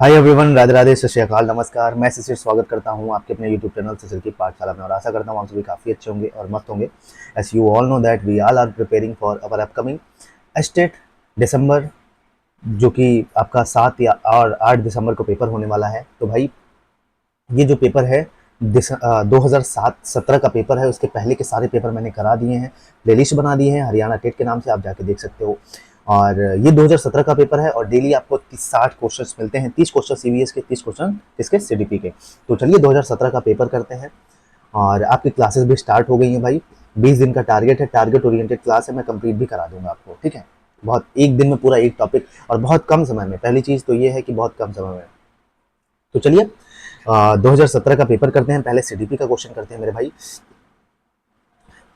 Hi everyone, Radhe Radhe, सत श्री अकाल, नमस्कार। मैं शिशिर स्वागत करता हूं आपके अपने यूट्यूब चैनल शिशिर की पाठशाला में और आशा करता हूं आप सभी काफ़ी अच्छे होंगे और मस्त होंगे। As you all know that we all are preparing for our upcoming state December, जो कि आपका 7 या और 8 दिसंबर को पेपर होने वाला है। तो भाई ये जो पेपर है 2007-17 का पेपर है, उसके पहले के सारे पेपर मैंने करा दिए हैं, प्लेलिस्ट बना दिए हैं हरियाणा टेट के नाम से, आप जाके देख सकते हो। और ये 2017 का पेपर है और डेली आपको 60 क्वेश्चंस मिलते हैं, 30 क्वेश्चन सीबीएस के, 30 क्वेश्चन इसके सीडीपी के। तो चलिए 2017 का पेपर करते हैं और आपकी क्लासेस भी स्टार्ट हो गई हैं भाई। 20 दिन का टारगेट है, टारगेट ओरिएंटेड क्लास है, मैं कंप्लीट भी करा दूंगा आपको, ठीक है। बहुत एक दिन में पूरा एक टॉपिक और बहुत कम समय में। पहली चीज़ तो ये है कि बहुत कम समय में। तो चलिए 2017 का पेपर करते हैं। पहले सीडीपी का क्वेश्चन करते हैं मेरे भाई।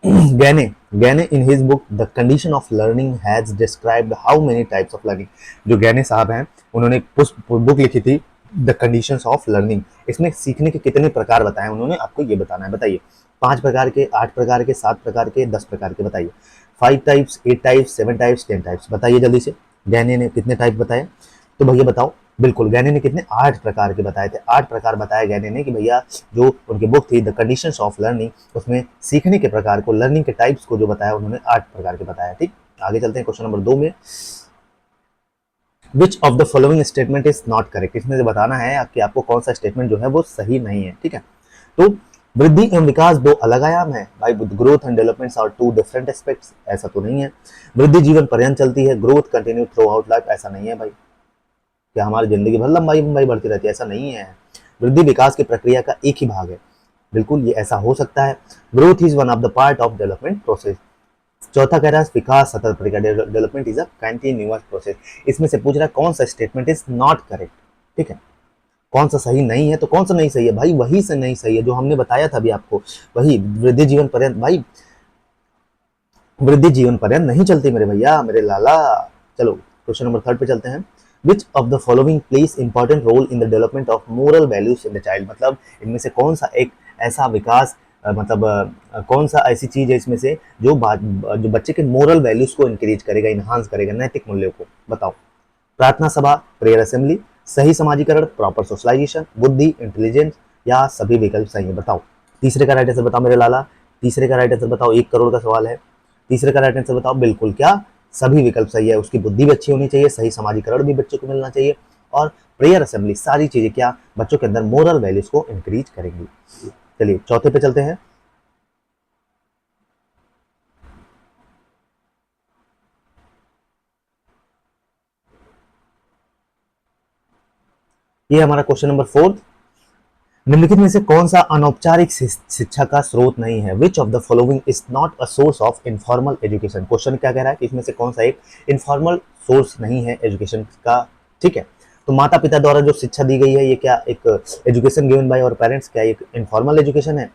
गैने गैने in his book the condition of learning has described how many types of learning. जो गैने साहब हैं उन्होंने एक बुक लिखी थी द कंडीशंस ऑफ लर्निंग। इसमें सीखने के कितने प्रकार बताए उन्होंने, आपको ये बताना है। बताइए, 5 प्रकार के, 8 प्रकार के, 7 प्रकार के, 10 प्रकार के, बताइए। 5 टाइप्स, 8 टाइप्स, 7 टाइप्स, 10 टाइप्स, बताइए जल्दी से। गैने ने कितने टाइप बताए? तो भैया बताओ। बिल्कुल, गैने ने कितने? 8 प्रकार के बताए थे। 8 प्रकार बताया गैने ने कि भैया जो उनकी बुक थी द कंडीशंस ऑफ लर्निंग, उसमें सीखने के प्रकार को, लर्निंग के टाइप्स को जो बताया उन्होंने 8 प्रकार के बताया। ठीक, आगे चलते हैं क्वेश्चन नंबर 2 में। विच of the following statement is not correct. इसमें से बताना है कि आपको कौन सा स्टेटमेंट जो है वो सही नहीं है, ठीक है। तो वृद्धि एवं विकास दो अलग आयाम है भाई। Growth and development are two different aspects, ऐसा तो नहीं है। वृद्धि जीवन पर्यंत चलती है, growth continue throughout life, ऐसा नहीं है भाई। क्या हमारी जिंदगी भर लंबाई लंबाई बढ़ती रहती है? ऐसा नहीं है। वृद्धि विकास की प्रक्रिया का एक ही भाग है। बिल्कुल ये ऐसा हो सकता है। Growth is one of the part of development process. चौथा कह रहा है विकास सतत प्रक्रिया, development is a continuous process. इसमें से पूछ रहा है कौन सा स्टेटमेंट इज नॉट करेक्ट, ठीक है। कौन सा सही नहीं है? तो कौन सा नहीं सही है भाई? वही से नहीं सही है जो हमने बताया था अभी आपको, वही वृद्धि जीवन पर्यंत। भाई वृद्धि जीवन पर्यंत नहीं चलती मेरे भैया, मेरे लाला। चलो क्वेश्चन नंबर 3 पे चलते हैं। Which of the following plays important role in the development of moral values in the child. मतलब इनमें से कौन सा एक ऐसा विकास कौन सा ऐसी चीज है इसमें से जो बच्चे के मोरल वैल्यूज को इंक्रीज करेगा, इनहांस करेगा, नैतिक मूल्यों को। बताओ। प्रार्थना सभा, प्रेयर असेंबली, सही समाजीकरण, प्रॉपर सोशलाइजेशन, बुद्धि, इंटेलिजेंस, या सभी विकल्प सही है। बताओ। तीसरे का राइट आंसर बताओ मेरे लाला। तीसरे का राइट आंसर बताओ, 1 करोड़ का सवाल है। तीसरे का राइट आंसर बताओ। बिल्कुल, क्या सभी विकल्प सही है। उसकी बुद्धि भी अच्छी होनी चाहिए, सही समाजीकरण भी बच्चों को मिलना चाहिए, और प्रेयर असेंबली, सारी चीजें क्या बच्चों के अंदर मोरल वैल्यूज को इंक्रीज करेंगी। चलिए चौथे पे चलते हैं। ये हमारा क्वेश्चन नंबर 4। निम्नलिखित में से कौन सा अनौपचारिक शिक्षा का स्रोत नहीं है? Which of the following is not a source of informal education. Question क्या कह रहा है कि इसमें से कौन सा एक इनफॉर्मल सोर्स नहीं है एजुकेशन का, ठीक है। तो माता पिता द्वारा जो शिक्षा दी गई है, ये क्या एक एजुकेशन गिवन बाय और पेरेंट्स, क्या एक इनफॉर्मल एजुकेशन है?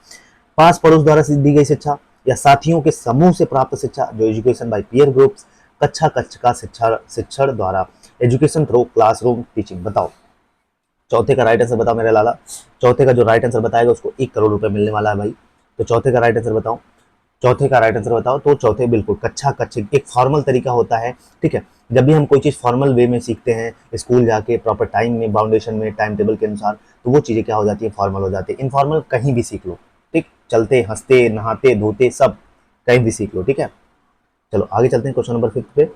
पास पड़ोस द्वारा दी गई शिक्षा, या साथियों के समूह से प्राप्त शिक्षा, जो एजुकेशन बाय पीयर ग्रुप्स, कक्षा कक्ष का शिक्षण द्वारा, एजुकेशन थ्रू क्लासरूम टीचिंग। बताओ। चौथे का राइट आंसर बताओ मेरे लाला। चौथे का जो राइट आंसर बताएगा उसको 1 करोड़ रुपए मिलने वाला है भाई। तो चौथे का राइट आंसर बताओ। चौथे का राइट आंसर बताओ। तो चौथे बिल्कुल कक्षा कक्ष एक फॉर्मल तरीका होता है, ठीक है। जब भी हम कोई चीज़ फॉर्मल वे में सीखते हैं, स्कूल जाके प्रॉपर टाइम में, बाउंडेशन में, टाइम टेबल के अनुसार, तो वो चीज़ें क्या हो जाती है? फॉर्मल हो जाती है। इनफॉर्मल कहीं भी सीख लो, ठीक, चलते हंसते नहाते धोते सब कहीं भी सीख लो, ठीक है। चलो आगे चलते हैं क्वेश्चन नंबर 5 पे।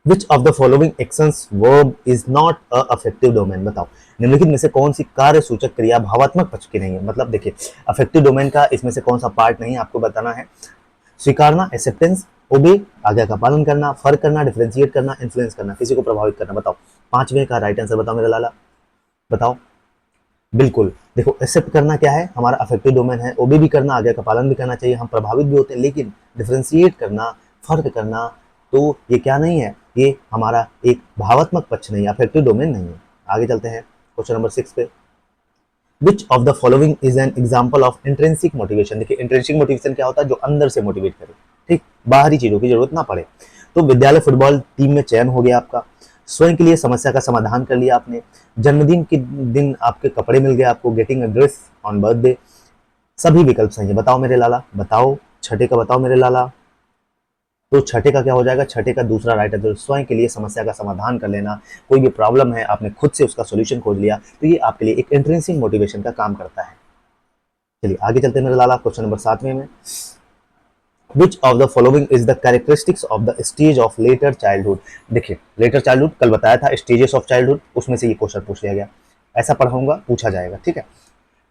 विच of the following actions verb is not a affective domain. बताओ। निम्नलिखित में से कौन सी कार्य सूचक क्रिया भावात्मक पक्ष की नहीं है? मतलब देखिए, अफेक्टिव डोमेन का इसमें से कौन सा पार्ट नहीं है आपको बताना है। स्वीकारना, एक्सेप्टेंस, ओबे, आज्ञा का पालन करना, फर्क करना, डिफरेंशिएट करना, इन्फ्लुएंस करना, किसी को प्रभावित करना। बताओ। पांचवें का राइट आंसर बताओ मेरे लाला। बताओ। बिल्कुल, देखो एक्सेप्ट करना क्या है? हमारा अफेक्टिव डोमेन है। ओबे भी करना, आज्ञा का पालन भी करना चाहिए, हम प्रभावित भी होते हैं। लेकिन डिफरेंशिएट करना, फर्क करना, तो ये क्या नहीं है? ये हमारा एक भावात्मक पक्ष नहीं है, अफेक्टिव डोमेन नहीं है। आगे चलते हैं क्वेश्चन नंबर 6 पे। विच of the following is an example of intrinsic motivation. देखिए इंट्रिंसिक मोटिवेशन क्या होता है? जो अंदर से मोटिवेट करे, ठीक, बाहरी चीजों की जरूरत ना पड़े। तो विद्यालय फुटबॉल टीम में चयन हो गया आपका, स्वयं के लिए समस्या का समाधान कर लिया आपने, जन्मदिन के दिन आपके कपड़े मिल गए आपको, getting a dress on birthday, सभी विकल्प सही है। बताओ मेरे लाला, बताओ। छठे का बताओ मेरे लाला। तो छठे का क्या हो जाएगा, छठे का दूसरा राइट आंसर, स्वयं के लिए समस्या का समाधान कर लेना। कोई भी प्रॉब्लम है आपने खुद से उसका सॉल्यूशन खोज लिया, तो ये आपके लिए एक इंट्रिंसिक मोटिवेशन का काम करता है। चलिए आगे चलते हैं मेरे लाला, क्वेश्चन नंबर 7वें में, विच of the following is the characteristics of the stage of letter childhood. देखिए लेटर चाइल्डहुड कल बताया था स्टेजेस ऑफ चाइल्डहुड, उसमें से ये क्वेश्चन पूछ लिया गया, ऐसा पढ़ाऊंगा पूछा जाएगा, ठीक है।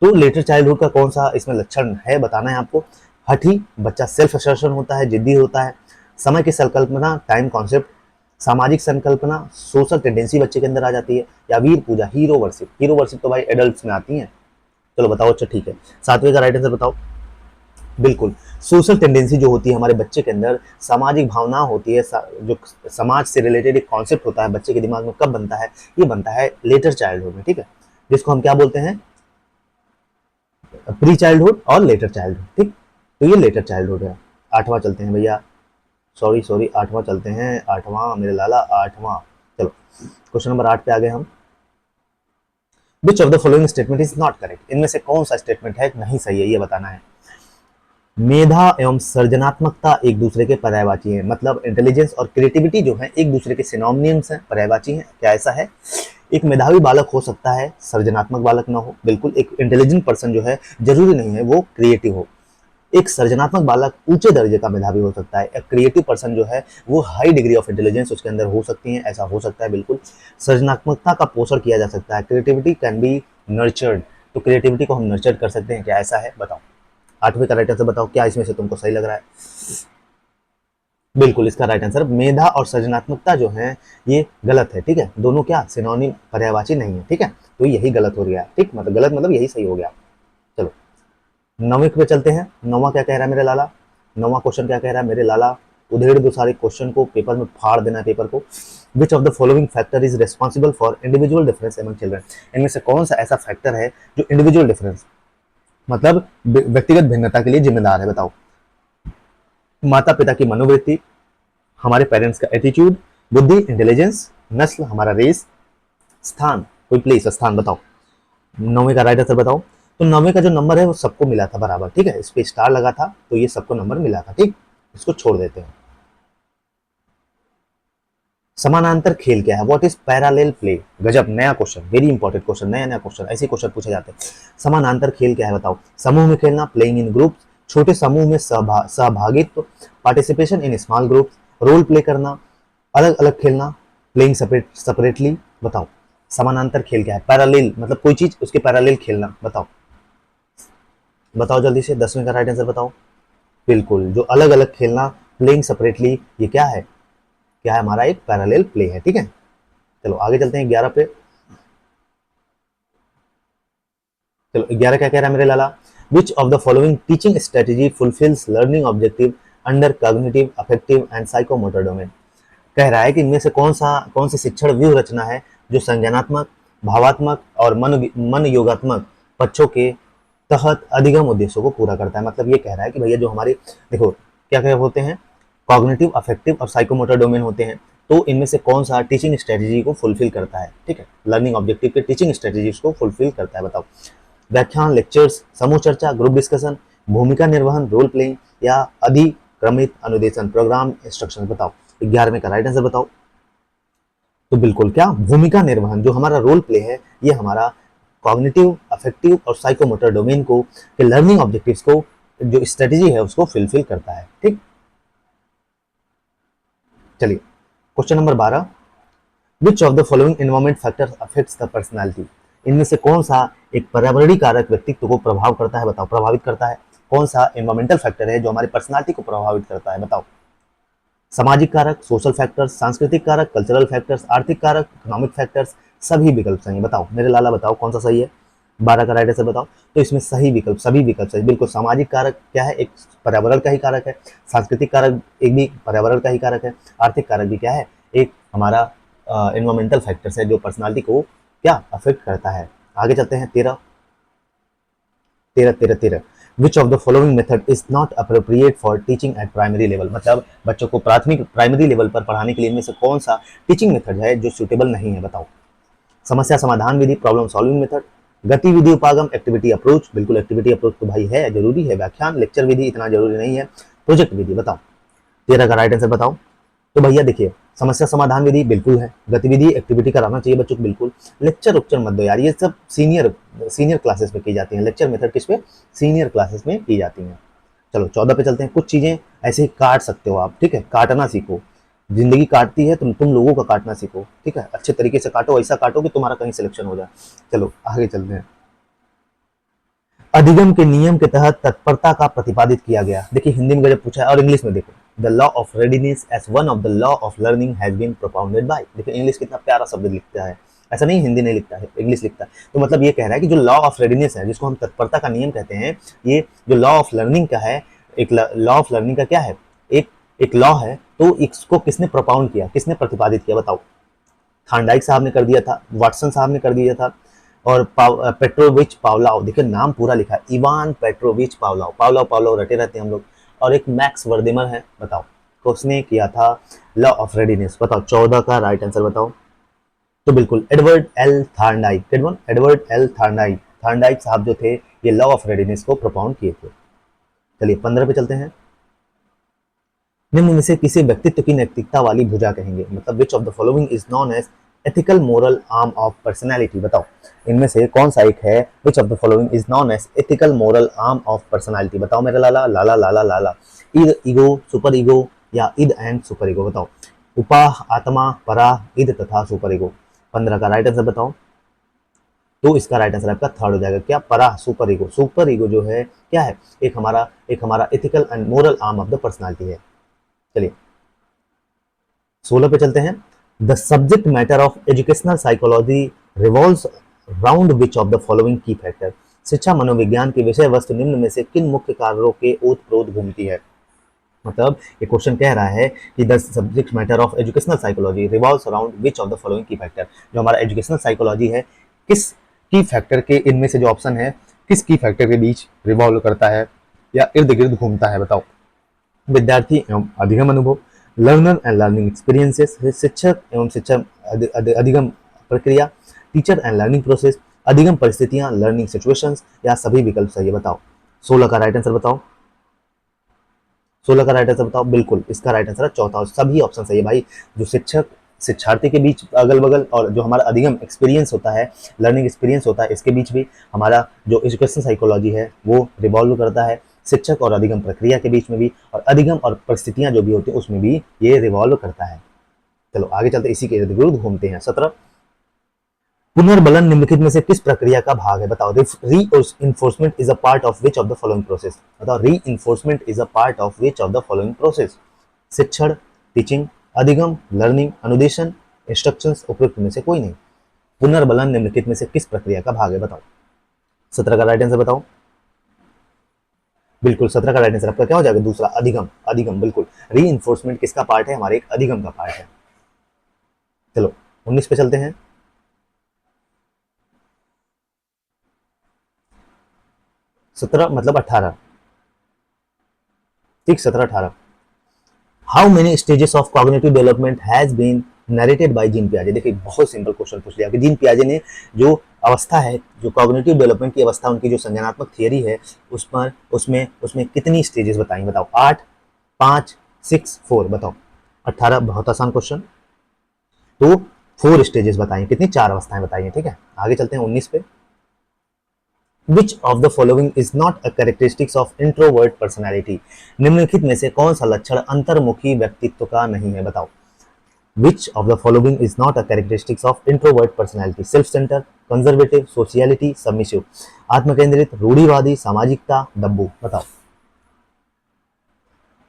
तो लेटर चाइल्डहुड का कौन सा इसमें लक्षण है बताना है आपको। हठी, बच्चा सेल्फ असर्शन होता है, जिद्दी होता है, समय की संकल्पना, टाइम कॉन्सेप्ट, सामाजिक संकल्पना, सोशल टेंडेंसी बच्चे के अंदर आ जाती है, या वीर पूजा, हीरो वर्शिप। हीरो वर्शिप तो भाई एडल्ट्स में आती है। चलो बताओ, अच्छा ठीक है, 7वें का राइट आंसर बताओ। बिल्कुल, सोशल टेंडेंसी जो होती है हमारे बच्चे के अंदर, सामाजिक भावना होती है, जो समाज से रिलेटेड एक कॉन्सेप्ट होता है बच्चे के दिमाग में, कब बनता है, ये बनता है लेटर चाइल्डहुड में, ठीक है, जिसको हम क्या बोलते हैं, प्री चाइल्डहुड और लेटर चाइल्डहुड, ठीक। तो ये लेटर चाइल्डहुड है। 8वां चलते हैं भैया, सॉरी 8वां चलते हैं, 8वां मेरे लाला, 8वां। चलो क्वेश्चन नंबर 8 पे आ गए हम। विच of the following statement is not correct, इनमें से कौन सा स्टेटमेंट है नहीं सही है, ये बताना है। मेधा एवं सृजनात्मकता एक दूसरे के पर्यायवाची हैं, मतलब इंटेलिजेंस और क्रिएटिविटी जो है एक दूसरे के सिनोनिम्स हैं, पर्यायवाची हैं। क्या ऐसा है? एक मेधावी बालक हो सकता है, सृजनात्मक बालक ना हो। बिल्कुल, एक इंटेलिजेंट पर्सन जो है जरूरी नहीं है वो क्रिएटिव हो। एक सृजनात्मक बालक ऊंचे दर्जे का मेधावी हो सकता है। एक क्रिएटिव पर्सन जो है वो हाई डिग्री ऑफ इंटेलिजेंस उसके अंदर हो सकती है, ऐसा हो सकता है। बिल्कुल, सृजनात्मकता का पोषण किया जा सकता है, क्रिएटिविटी कैन बी नर्चर्ड, तो क्रिएटिविटी को हम नर्चर कर सकते हैं। क्या ऐसा है? बताओ, 8वें का राइट आंसर बताओ, क्या इसमें से तुमको सही लग रहा है? बिल्कुल, इसका राइट आंसर मेधा और सृजनात्मकता जो है ये गलत है, ठीक है। दोनों क्या सिनोनिम, पर्यायवाची नहीं है, ठीक है। तो यही गलत हो गया, ठीक, मतलब गलत मतलब यही सही हो गया। चलो 9वें पे चलते हैं। 9वां क्या कह रहा है मेरे लाला? 9वां क्वेश्चन क्या कह रहा है मेरे लाला? उधेड़ दो सारे क्वेश्चन को, पेपर में फाड़ देना है पेपर को। विच of the following factor is responsible for individual difference among children, इनमें से कौन सा ऐसा फैक्टर है जो इंडिविजुअल डिफरेंस, मतलब व्यक्तिगत भिन्नता के लिए जिम्मेदार है? बताओ। माता पिता की मनोवृत्ति, हमारे पेरेंट्स का एटीट्यूड, बुद्धि इंटेलिजेंस, नस्ल हमारा रेस, स्थान कोई प्लेस स्थान। बताओ 9वें का राइट आंसर बताओ। तो 9वें का जो नंबर है वो सबको मिला था बराबर, ठीक है, इस पे स्टार लगा था तो ये सबको नंबर मिला था, ठीक। इसको छोड़ देते हैं। समानांतर खेल क्या है? What is parallel play? गजब, नया क्वेश्चन, वेरी इंपॉर्टेंट क्वेश्चन, नया नया क्वेश्चन, ऐसे क्वेश्चन पूछे जाते हैं। समानांतर खेल क्या है बताओ? समूह में खेलना, प्लेइंग इन ग्रुप्स, छोटे समूह में सहभागित्व, participation in small group, role play करना, अलग अलग खेलना, प्लेइंग सेपरेटली। बताओ समानांतर खेल क्या है? पैरेलल मतलब कोई चीज उसके पैरेलल खेलना। बताओ बताओ जल्दी से, 10वें का राइट आंसर बताओ। बिल्कुल, जो अलग अलग खेलना, प्लेइंग सेपरेटली, ये क्या है? क्या है? हमारा एक पैरेलल प्ले है, ठीक है। चलो आगे चलते हैं 11 पे। चलो 11 क्या कह रहा है मेरे लाला? Which of the following teaching strategy fulfils learning objective under cognitive, affective and psychomotor domain. कह रहा है कि इनमें से कौन सी शिक्षण व्यूह रचना है जो संज्ञानात्मक, भावात्मक और मन योगात्मक पक्षों के तहत अधिगम उद्देश्यों को पूरा करता है। मतलब ये कह रहा है कि भैया जो हमारे, देखो क्या क्या होते हैं, कॉग्निटिव, अफेक्टिव और साइकोमोटर डोमेन होते हैं, तो इनमें से कौन सा टीचिंग स्ट्रेटेजी को फुलफिल करता है, ठीक है, लर्निंग ऑब्जेक्टिव के टीचिंग स्ट्रेटेजीज को फुलफिल करता है? बताओ। व्याख्यान, लेक्चर्स, समूह चर्चा, ग्रुप डिस्कशन, भूमिका निर्वहन, रोल प्लेइंग, या अधिक्रमित अनुदेशन, प्रोग्राम इंस्ट्रक्शन। बताओ 11वें का राइट आंसर बताओ। तो बिल्कुल क्या, भूमिका निर्वहन, जो हमारा रोल प्ले है, ये हमारा कॉग्निटिव, अफेक्टिव और साइकोमोटर डोमेन को, के लर्निंग ऑब्जेक्टिव्स को, जो स्ट्रेटेजी है उसको फुलफिल करता है, ठीक। चलिए question number 12, which of the following environment factors affects the personality, इनमें से कौन सा एक पर्यावरणीय कारक व्यक्तित्व को प्रभाव करता है? बताओ, प्रभावित करता है। कौन सा एनवायरमेंटल फैक्टर है जो हमारी पर्सनालिटी को प्रभावित करता है? बताओ। सामाजिक कारक, सोशल फैक्टर्स, सांस्कृतिक कारक, कल्चरल फैक्टर्स, आर्थिक कारक, इकोनॉमिक फैक्टर्स, सभी विकल्प सही है। बताओ मेरे लाला, बताओ कौन सा सही है? 12 का राइट आंसर बताओ। तो इसमें सही विकल्प, सभी विकल्प सही। बिल्कुल, सामाजिक कारक क्या है? एक पर्यावरण का ही कारक है। सांस्कृतिक कारक एक भी पर्यावरण का ही कारक है। आर्थिक कारक भी क्या है? एक हमारा एनवायरमेंटल फैक्टर्स है जो पर्सनालिटी को क्या अफेक्ट करता है। आगे चलते हैं 13 13 विच of the following method is not appropriate for teaching eight primary level, मतलब बच्चों को प्राइमरी लेवल पर पढ़ाने के लिए इनमें से कौन सा टीचिंग मेथड है जो सुटेबल नहीं है? बताओ। समस्या समाधान विधि, प्रॉब्लम सॉल्विंग मेथड, गतिविधि उपागम, एक्टिविटी अप्रोच। बिल्कुल एक्टिविटी अप्रोच तो भाई है, जरूरी है। व्याख्यान, लेक्चर विधि इतना जरूरी नहीं है। प्रोजेक्ट विधि। बताओ 13 का राइट आंसर बताओ। तो भैया देखिए, समस्या समाधान विधि बिल्कुल है, गतिविधि एक्टिविटी कराना चाहिए बच्चों को बिल्कुल। लेक्चर उक्चर मत दो यार, ये सब सीनियर सीनियर क्लासेस में की जाती हैं। लेक्चर मेथड किस पे? सीनियर क्लासेस में की जाती हैं। चलो 14 पे चलते हैं। कुछ चीजें ऐसे ही काट सकते हो आप, ठीक है, काटना सीखो। जिंदगी काटती है, तुम लोगों का काटना सीखो, ठीक है, अच्छे तरीके से काटो, ऐसा काटो कि तुम्हारा कहीं सिलेक्शन हो जाए। चलो आगे चलते हैं। अधिगम के नियम के तहत तत्परता का प्रतिपादित किया गया। देखिए हिंदी में जब पूछा है, और इंग्लिश में देखो, the law of readiness as one of the law of learning has been propounded by. देखिए इंग्लिश कितना प्यारा शब्द लिखता है, ऐसा नहीं हिंदी नहीं लिखता है, इंग्लिश लिखता है। तो मतलब ये कह रहा है कि जो लॉ ऑफ रेडीनेस है, जिसको हम तत्परता का नियम कहते हैं, ये जो लॉ ऑफ लर्निंग का है, एक लॉ ऑफ लर्निंग का क्या है, एक एक लॉ है, तो इसको किसने प्रोपाउंड किया, किसने प्रतिपादित किया बताओ? थांडाइक साहब ने कर दिया था, वाटसन साहब ने कर दिया था, और पेट्रोविच पावलाव। देखिए नाम पूरा लिखा है, इवान पेट्रोविच पावलाव। पावलाव पावलाव रटे रहते हैं हम लोग। और एक मैक्स वर्देमर है, बताओ किसने किया था लॉ ऑफ रेडीनेस? बताओ 14 का राइट आंसर बताओ। तो बिल्कुल Edward L Thorndike. Edward L Thorndike, Thorndike साहब जो थे, ये लॉ ऑफ रेडीनेस को प्रोपाउंड किए थे। चलिए 15 पे चलते हैं। निम्न में से किसी व्यक्तित्व की नैतिकता वाली भुजा कहेंगे, मतलब which of the following is known as ethical moral arm of personality? बताओ इनमें से कौन सा एक है which of the following is known as ethical moral arm of personality? बताओ मेरा लाला, लाला लाला लाला। ईद ईगो, सुपर ईगो, या ईद एंड सुपर ईगो? बताओ। उपाह, आत्मा, परा, ईद तथा सुपर ईगो। 15 का राइट आंसर बताओ। तो इसका राइट आंसर आपका थर्ड हो जाएगा, क्या? परा, सुपर ईगो। सुपर ईगो जो है क्या है? एक हमारा ethical and moral arm of the personality है। चलिए 16 पे चलते हैं। The subject matter of educational psychology revolves round which of the following की फैक्टर? शिक्षा मनोविज्ञान की विषय वस्तु निम्न में से किन मुख्य कार्यों के ओत प्रोत घूमती है? मतलब ये क्वेश्चन कह रहा है कि the subject matter of educational psychology revolves around which of the following की फैक्टर? जो हमारा एजुकेशनल साइकोलॉजी है, किस की फैक्टर के, इनमें से जो ऑप्शन है, किस की फैक्टर के बीच रिवॉल्व करता है या इर्द गिर्द घूमता है? बताओ। विद्यार्थी एवं अधिगम अनुभव, लर्नर एंड लर्निंग एक्सपीरियंसेस, शिक्षक एवं शिक्षण अधिगम प्रक्रिया, टीचर एंड लर्निंग प्रोसेस, अधिगम परिस्थितियां लर्निंग सिचुएशंस, या सभी विकल्प सही है? बताओ। 16 का राइट आंसर बताओ। 16 का राइट आंसर बताओ। बिल्कुल इसका राइट आंसर है चौथा, और सभी ऑप्शन सही है भाई। जो शिक्षक शिक्षार्थी के बीच अगल बगल, और जो हमारा अधिगम एक्सपीरियंस होता है, लर्निंग एक्सपीरियंस होता है, इसके बीच भी हमारा जो एजुकेशन साइकोलॉजी है वो रिवॉल्व करता है। शिक्षक और अधिगम प्रक्रिया के बीच में भी, और अधिगम और परिस्थितियां जो भी होती है उसमें भी ये रिवॉल्व करता है। चलो आगे चलते, इसी के इर्द गिर्द घूमते हैं। 17, पुनर्बलन निम्नलिखित में से किस प्रक्रिया का भाग है? बताओ। री enforcement is a part of which of the following process? बताओ, री enforcement is a part of which of the following process? शिक्षण, टीचिंग, अधिगम, लर्निंग, अनुदेशन, इंस्ट्रक्शंस, उपयुक्त में से कोई नहीं। पुनर्बलन निम्नलिखित में से किस प्रक्रिया का भाग है? बताओ। 17 का राइट आंसर बताओ। बिल्कुल 17 का राइट आंसर आपका क्या हो जाएगा? दूसरा, अधिगम। अधिगम बिल्कुल, री इन्फोर्समेंट किसका पार्ट है? हमारे एक अधिगम का पार्ट है। चलो 19 पे चलते हैं। 17 मतलब 18, ठीक, 17 18। How many stages of cognitive development has been narrated by Jean पियाजे? देखिए बहुत सिंपल क्वेश्चन पूछ लिया कि जीन पियाजे ने जो अवस्था है, जो कॉग्निटिव डेवलपमेंट की अवस्था, उनकी जो संज्ञानात्मक थियरी है, उस पर उसमें उसमें कितनी स्टेजेस बताई? बताओ। 8, 5, 6, 4? बताओ। 18 बहुत आसान क्वेश्चन। तो 4 स्टेजेस बताइए, कितनी? 4 अवस्थाएं बताइए, ठीक है। आगे चलते हैं 19 पे। Which of the following is not a characteristics of introvert personality? निम्नलिखित में से कौन सा लक्षण अंतर्मुखी व्यक्तित्व का नहीं है? बताओ। Which of the following is not a characteristics of introvert personality? Self-centered, conservative, sociality, submissive? आत्मकेंद्रित, रूढ़िवादी, सामाजिकता, दब्बू? बताओ।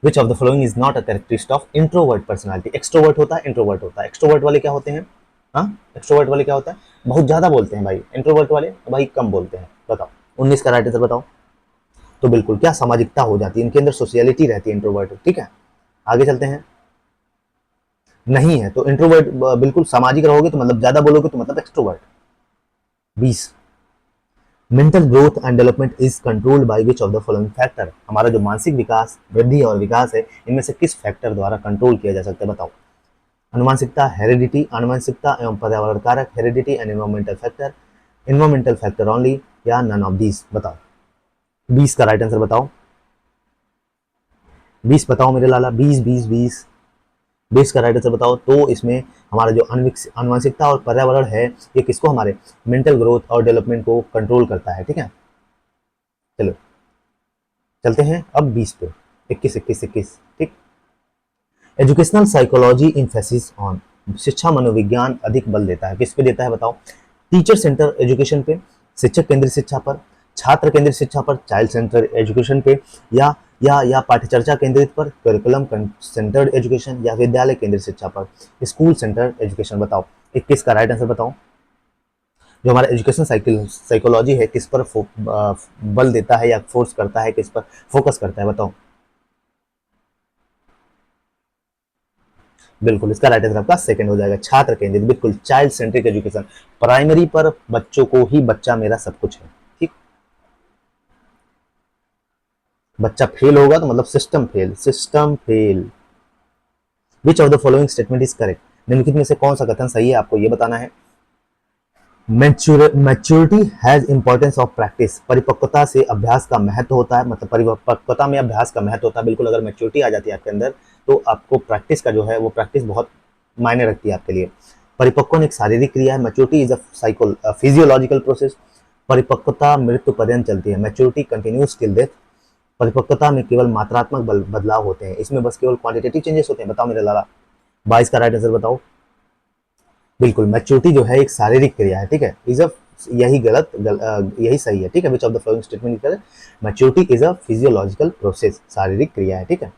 Which of the following is not a characteristic of introvert personality? Extrovert होता है, introvert होता है। extrovert वाले क्या होते हैं? हाँ, extrovert वाले क्या होता है? बहुत ज्यादा बोलते हैं भाई। introvert वाले भाई कम बोलते हैं। बताओ 19 का राइट आंसर बताओ। तो बिल्कुल क्या सामाजिकता हो जाती है, इनके अंदर सोशियलिटी रहती है, इंट्रोवर्ट, ठीक है। आगे चलते हैं। नहीं है तो इंट्रोवर्ट, बिल्कुल सामाजिक रहोगे तो मतलब ज्यादा बोलोगे तो मतलब extrovert. 20, mental growth and development is controlled by which of the following factor? हमारा जो मानसिक विकास, वृद्धि और विकास है, इनमें से किस फैक्टर द्वारा कंट्रोल किया जा सकता है? बताओ। अनुवांशिकता, हेरिडिटी, आनुवंशिकता एवं पर्यावरण कारक, heredity and environmental factor only, या नन ऑफ दीज? बताओ। 20 का राइट आंसर बताओ। 20 बताओ मेरे लाला, 20 20 20 20 का राइट आंसर बताओ। तो इसमें हमारा जो आनुवंशिकता और पर्यावरण है, ये किसको, हमारे मेंटल ग्रोथ और डेवलपमेंट को कंट्रोल करता है, ठीक है। चलो चलते हैं अब 20 पे, 21 21 21, ठीक। एजुकेशनल साइकोलॉजी इम्फेसिस ऑन, शिक्षा मनोविज्ञान अधिक बल देता है, किस पे देता है बताओ। टीचर सेंटर एजुकेशन पे, शिक्षक केंद्रित शिक्षा पर, छात्र केंद्रित शिक्षा पर, चाइल्ड सेंटर एजुकेशन पे, या पाठ्यचर्चा केंद्रित पर, करिकुलम सेंटर्ड एजुकेशन, या विद्यालय केंद्रित शिक्षा पर, स्कूल सेंटर एजुकेशन। बताओ 21 का राइट आंसर बताओ। जो हमारा एजुकेशन साइकोलॉजी है किस पर बल देता है या फोर्स करता है, किस पर फोकस करता है, बताओ। बिल्कुल इसका राइट आंसर आपका सेकंड हो जाएगा, छात्र केंद्रित, बिल्कुल चाइल्ड सेंट्रिक एजुकेशन। प्राइमरी पर बच्चों को ही बच्चा मेरा सब कुछ है, ठीक। बच्चा फेल होगा तो मतलब system fail, system fail. Which of the following statement is correct, निम्नलिखित में से कौन सा कथन सही है, आपको ये बताना है। Maturity has importance of practice, परिपक्वता से अभ्यास का महत्व होता है, मतलब परिपक्वता में अभ्यास का महत्व होता है। बिल्कुल अगर मैच्योरिटी आ जाती है आपके अंदर तो आपको प्रैक्टिस का जो है वो प्रैक्टिस बहुत मायने रखती है आपके लिए। परिपक्वन एक शारीरिक क्रिया है, maturity is a physiological process. परिपक्वता मृत्यु पर्यंत चलती है, मैच्योरिटी कंटिन्यूज टिल डेथ। परिपक्वता में केवल मात्रात्मक बदलाव होते हैं, इसमें बस केवल क्वांटिटेटिव चेंजेस होते हैं। बताओ मेरे लाला, 22 का राइट आंसर बताओ। बिल्कुल मैच्योरिटी जो है एक शारीरिक क्रिया है, ठीक है। इज अ, यही यही सही है, ठीक है। Which of the following statement is, maturity is a physiological process, शारीरिक क्रिया है, ठीक है।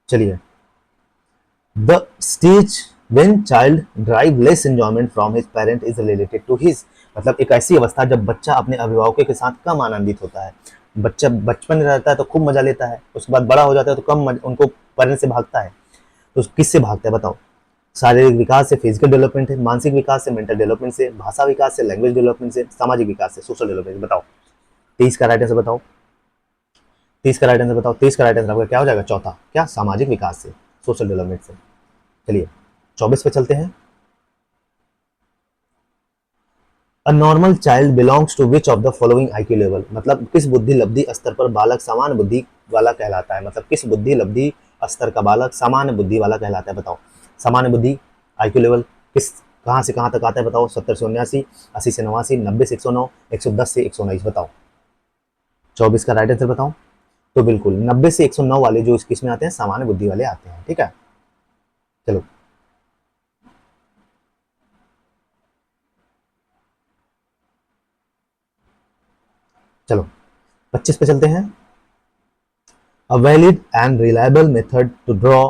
चलिए, the stage when child drive less enjoyment from his parent is related to his, मतलब एक ऐसी अवस्था जब बच्चा अपने अभिभावकों के साथ कम आनंदित होता है। बच्चा बचपन में रहता है तो खूब मजा लेता है, उसके बाद बड़ा हो जाता है तो उनको पेरेंट से भागता है। तो किससे भागता है बताओ। शारीरिक विकास से, फिजिकल डेवलपमेंट से, मानसिक विकास से, मेंटल डेवलपमेंट से, भाषा विकास से, लैंग्वेज डेवलपमेंट से, सामाजिक विकास से, सोशल डेवलपमेंट से। बताओ 23 का राइट आंसर बताओ। 30 का राइट आंसर बताओ। 30 का राइट आंसर आपका क्या हो जाएगा, चौथा, क्या, सामाजिक विकास से, सोशल डेवलपमेंट से। चलिए 24 पे चलते हैं। A normal child belongs to which of the following IQ level, मतलब किस बुद्धि लब्धि स्तर पर बालक सामान्य बुद्धि वाला कहलाता है, मतलब किस बुद्धि लब्धि स्तर का बालक सामान्य बुद्धि वाला कहलाता है। बताओ सामान्य बुद्धि आईक्यू लेवल किस, कहाँ से कहाँ तक आता है बताओ। 70 से 79, 80 से 89, 90 से 109, 110 से 119। बताओ 24 का राइट आंसर बताओ। तो बिल्कुल 90 से 109 वाले जो इस किस में आते हैं, सामान्य बुद्धि वाले आते हैं, ठीक है। चलो चलो 25 पे चलते हैं। A valid and reliable method to draw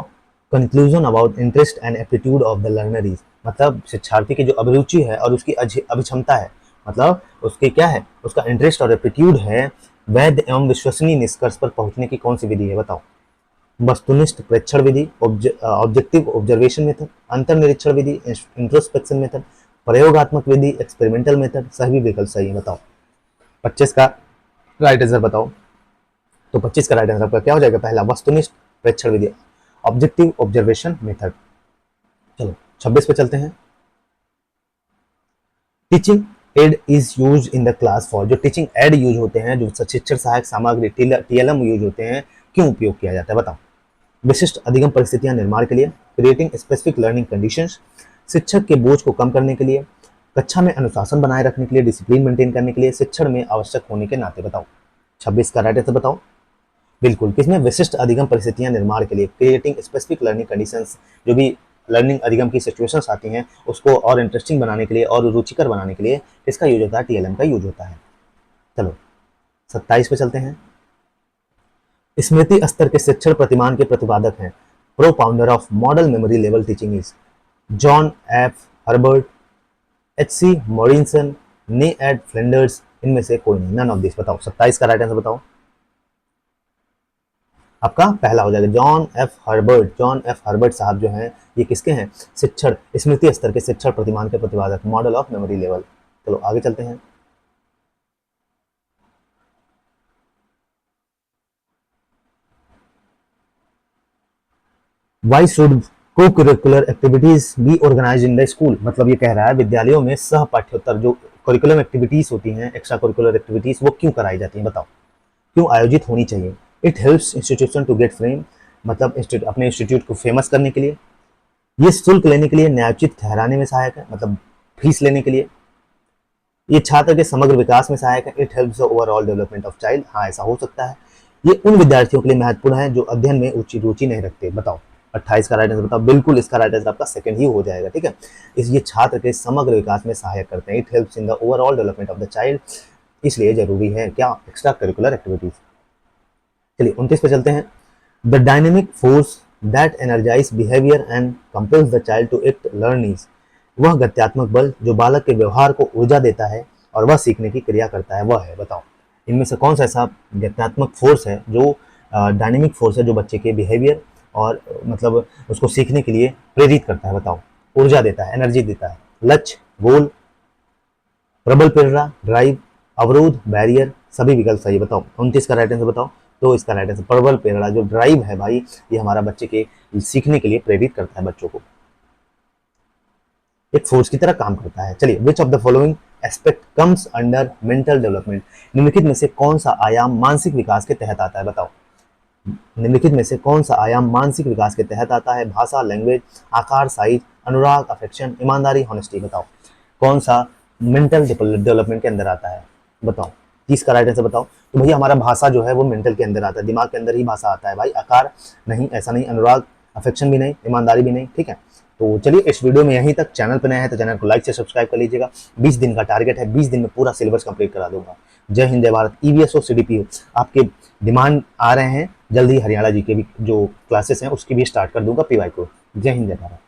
conclusion about interest and aptitude of the learner is, मतलब शिक्षार्थी की जो अभिरुचि है और उसकी अभिक्षमता है, मतलब उसके क्या है, उसका इंटरेस्ट और एप्टीट्यूड है, वैध एवं विश्वसनीय निष्कर्ष पर पहुंचने की कौन सी विधि है। बताओ वस्तुनिष्ठ प्रेक्षण विधि, ऑब्जेक्टिव ऑब्जर्वेशन मेथड, अंतर्निरीक्षण विधि, इंट्रोस्पेक्शन मेथड, प्रयोगात्मक विधि, एक्सपेरिमेंटल मेथड, सही विकल्प सही है। बताओ 25 का राइट आंसर बताओ। तो 25 का राइट आंसर आपका क्या हो जाएगा, पहला वस्तुनिष्ठ प्रेक्षण विधि, ऑब्जेक्टिव ऑब्जर्वेशन मेथड। चलो 26 पे चलते हैं। Teaching add is use in the class for, जो टीचिंग एड यूज होते हैं, जो शिक्षण सहायक सामग्री टीएलएम यूज होते हैं, क्यों उपयोग किया जाता है बताओ। विशिष्ट अधिगम परिस्थितियां निर्माण के लिए, क्रिएटिंग स्पेसिफिक लर्निंग कंडीशंस, शिक्षक के बोझ को कम करने के लिए, कक्षा में अनुशासन बनाए रखने के लिए, डिसिप्लिन मेंटेन करने के लिए, शिक्षण में आवश्यक होने के नाते। बताओ 26 का राइट आंसर बताओ। बिल्कुल किसमें, विशिष्ट अधिगम परिस्थितियां निर्माण के लिए, क्रिएटिंग स्पेसिफिक लर्निंग कंडीशंस, जो भी लर्निंग अधिगम की सिचुएशंस आती हैं उसको और इंटरेस्टिंग बनाने के लिए और रुचिकर बनाने के लिए इसका यूज होता है, टीएलएम का यूज होता है। चलो 27 पे चलते हैं। स्मृति स्तर के शिक्षण प्रतिमान के प्रतिपादक हैं, propounder of model memory level teaching is John F Herbart, H C Morrison, Ned Flanders, इनमें से कोई नहीं, नन ऑफ दिस। बताओ 27 का राइट आंसर बताओ। आपका पहला हो जाएगा John F Herbert. John F Herbert साहब जो हैं ये किसके हैं, शिक्षण स्मृति स्तर के शिक्षण प्रतिमान के प्रतिपादक, मॉडल ऑफ मेमोरी लेवल। चलो आगे चलते हैं। Why should co curricular activities be organise in the school, मतलब ये कह रहा है विद्यालयों में सह पाठ्योत्तर जो करिकुलम एक्टिविटीज होती हैं, एक्स्ट्रा करिकुलर एक्टिविटीज, वो क्यों कराई जाती हैं बताओ, क्यों आयोजित होनी चाहिए? It helps institution to get fame, मतलब अपने इंस्टीट्यूट को फेमस करने के लिए। ये शुल्क लेने के लिए, न्यायोचित ठहराने में सहायक है, मतलब फीस लेने के लिए। ये छात्र के समग्र विकास में सहायक है। It helps the overall development of child, हाँ ऐसा हो सकता है। ये उन विद्यार्थियों के लिए महत्वपूर्ण है जो अध्ययन में उच्च रुचि नहीं रखते। बताओ 28 का राइट आंसर बताओ। बिल्कुल इसका राइट आंसर आपका सेकंड ही हो जाएगा, ठीक है। इस ये छात्र के समग्र विकास में सहायक करते हैं। It helps in the overall development of the child, इसलिए जरूरी है क्या, एक्स्ट्रा करिकुलर एक्टिविटीज। चलिए 29 पे चलते हैं। The dynamic force that energise behaviour and compels the child to act learn is, वह गत्यात्मक बल जो बालक के व्यवहार को ऊर्जा देता है और वह सीखने की क्रिया करता है, वह है। बताओ इनमें से कौन सा ऐसा गत्यात्मक फोर्स है जो डायनेमिक फोर्स है, जो बच्चे के बिहेवियर और मतलब उसको सीखने के लिए प्रेरित करता है। बताओ, ऊर्जा देता है, एनर्जी देता है। लक्ष्य, गोल, प्रबल प्रेरणा, ड्राइव, अवरोध, बैरियर, सभी विकल्प सही। बताओ 29 का राइट आंसर बताओ। तो इसका राइट आंसर प्रबल प्रेरणा, जो ड्राइव है भाई, ये हमारा बच्चे के सीखने के लिए प्रेरित करता है, बच्चों को एक फोर्स की तरह काम करता है। चलिए, विच of the following aspect comes under mental development, निम्नलिखित में से कौन सा आयाम मानसिक विकास के तहत आता है? बताओ निम्नलिखित में से कौन सा आयाम मानसिक विकास के तहत आता है? भाषा, लैंग्वेज, आकार, साइज, अनुराग, अफेक्शन, ईमानदारी, होनेस्टी। बताओ कौन सा मेंटल डेवलपमेंट के अंदर आता है? बताओ 30 का राइट आंसर बताओ। तो भैया हमारा भाषा जो है वो मेंटल के अंदर आता है, दिमाग के अंदर ही भाषा आता है भाई। आकार नहीं, ऐसा नहीं। अनुराग, अफेक्शन भी नहीं, ईमानदारी भी नहीं, ठीक है। तो चलिए इस वीडियो में यहीं तक। चैनल पर नया है तो चैनल को लाइक से सब्सक्राइब कर लीजिएगा। 20 दिन का टारगेट है, 20 दिन में पूरा सिलेबस कंप्लीट करा दूंगा। जय हिंद, जय भारत। ईवीएस और सीडीपीओ आपके डिमांड आ रहे हैं, जल्द ही हरियाणा जी के भी जो क्लासेस हैं उसकी भी स्टार्ट कर दूंगा, पीवाई को। जय हिंद, जय भारत।